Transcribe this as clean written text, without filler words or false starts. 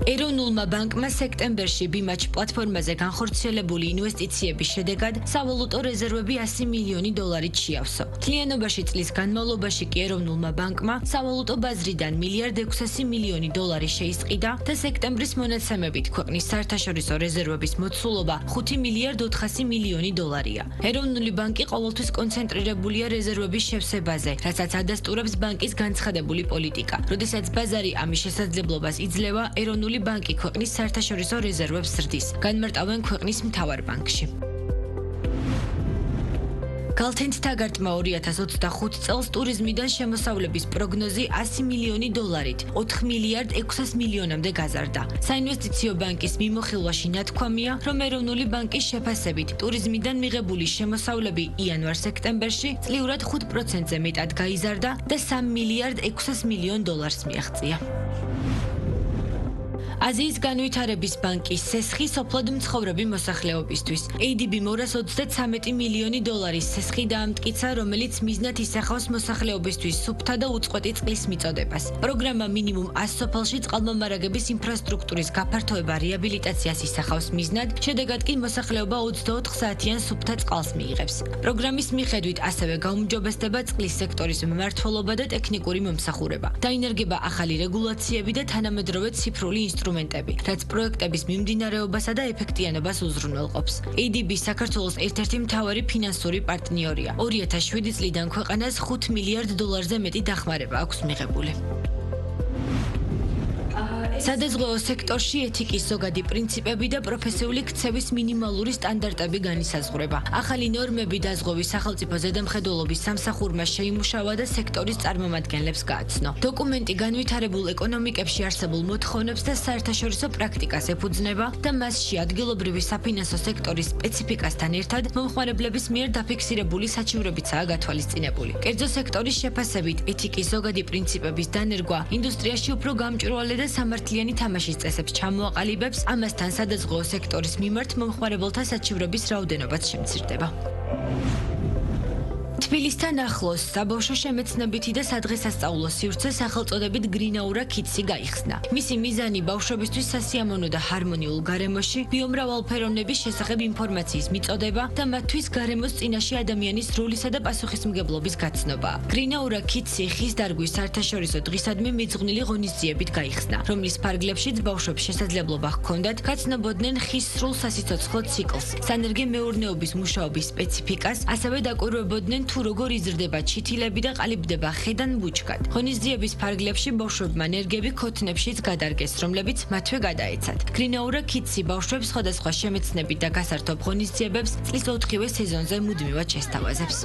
ეროვნულმა ბანკმა სექტემბერში ბიმაჩ პლატფორმაზე განხორციელებული ინვესტიციების შედეგად სავალუტო რეზერვები 100 მილიონი დოლარით შეავსო. Მთლიანობაში წლის განმავლობაში კი ეროვნულმა ბანკმა სავალუტო ბაზრიდან $1,600 მილიონი შეისყიდა და სექტემბრის მონაცემებით ქვეყნის საერთაშორისო რეზერვების მოცულობა $5,400 მილიონი. ეროვნული ბანკი ყოველთვის კონცენტრირებულია რეზერვების შევსებაზე, რასაც ადასტურებს ბანკის განცხადებული პოლიტიკა. როდესაც ბაზარი ამის შესაძლებლობას იძლევა, ეროვნული ბანკი ქვეყნის საერთაშორისო რეზერვებს ზრდის. განმარტავენ ქვეყნის მთავარ ბანკში. გალთენდთაგარტმა 2025 წელს ტურიზმიდან შემოსავლების პროგნოზი 100 მილიონი დოლარით, 4,600 მილიონამდე გაზარდა. საინვესტიციო ბანკის მიმოხილვაში ნათქვამია, რომ ეროვნული ბანკის შეფასებით ტურიზმიდან მიღებული შემოსავლები იანვარ-სექტემბერში წლიურად 5%-ზე მეტად გაიზარდა და $3,600 მილიონ მიაღწია. აზიის განვითარების ბანკის სესხი სოფლად მცხოვრები მოსახლეობისთვის. ADB 233 მილიონი დოლარის სესხი დაამტკიცა, რომელიც მიზნად ისახავს მოსახლეობისთვის სუფთა და უწყვეტი წყლის მიწოდებას. პროგრამა მინიმუმ 100 სოფელში წყალმომარაგების ინფრასტრუქტურის გაფართოება რეაბილიტაციას ისახავს მიზნად, შედეგად კი მოსახლეობა 24 საათიან სუფთა წყალს მიიღებს. პროგრამის მიხედვით ასევე გაუმჯობესდება წყლის სექტორის მმართველობა და ტექნიკური მომსახურება. დაინერგება ახალი რეგულაციები და თანამედროვე ციფრული ინსტრუმენტები, რაც პროექტების მიმდინარეობასა და ეფექტიანობას უზრუნველყოფს. ADB საქართველოს ერთ-ერთი მთავარი ფინანსური პარტნიორია. 2007 წლიდან ქვეყანას $5 მილიარდ მეტი დახმარება აქვს მიღებული. სადაზღვეო სექტორში ეთიკის ზოგადი პრინციპები და პროფესიული ქცევის მინიმალური სტანდარტები განისაზღვრება. ახალი ნორმები დაზღვევის სახელმწიფო ზედამხედველობის სამსახურმა შეიმუშავა და სექტორის წარმომადგენლებს გააცნო. დოკუმენტი განვითარებულ ეკონომიკებში არსებულ მოთხოვნებს და საერთაშორისო პრაქტიკას ეფუძნება და მასში ადგილობრივი საფინანსო სექტორის სპეციფიკასთან ერთად მომხმარებლების მიერ დაფიქსირებული საჩივრებიცაა გათვალისწინებული. კერძო სექტორის შეფასებით ეთიკის ზოგადი პრინციპების დანერგვა ინდუსტრიაში უფრო გამჭვირვალე და სამართლიანი თამაშის წესებს ჩამოაყალიბებს, ამასთან სადაზღვეო სექტორის მიმართ მომხმარებელთა საჩივრების რაოდენობაც შემცირდება. თბილისთან ახლოს საბავშვო შემეცნებითი და სადღესასწაულო სივრცე სახელწოდებით გრინაურა კიდსი გაიხსნა. მისი მიზანი ბავშვებისთვის სასიამოვნო და ჰარმონიულ გარემოში ბიომრავალფეროვნების შესახებ ინფორმაციის მიწოდება და მათთვის გარემოს წინაშე ადამიანის როლისა და პასუხისმგებლობის გაცნობაა. გრინაურა კიდსი ხის დარგვის საერთაშორისო დღისადმი მიძღვნილი ღონისძიებით გაიხსნა, რომლის ფარგლებშიც ბავშვებს შესაძლებლობა ჰქონდათ გაცნობოდნენ ხის სრულ სასიცოცხლო ციკლს, სანერგე მეურნეობის მუშაობის სპეციფიკას, ასევე დაკვირვებოდნენ თუ როგორ იზრდება ჩითილები და ყალიბდება ხედან ბუჩქად. ღონისძიების ფარგლებში ბავშვებმა ნერგები ქოთნებშიც გადარგეს, რომლებიც მათვე გადაეცათ. გრინაურა კიდსი ბავშვებს სხვადასხვა შემეცნებით და გასართობ ღონისძიებებს წლის 4-ვე სეზონზე მუდმივად შესთავაზებს.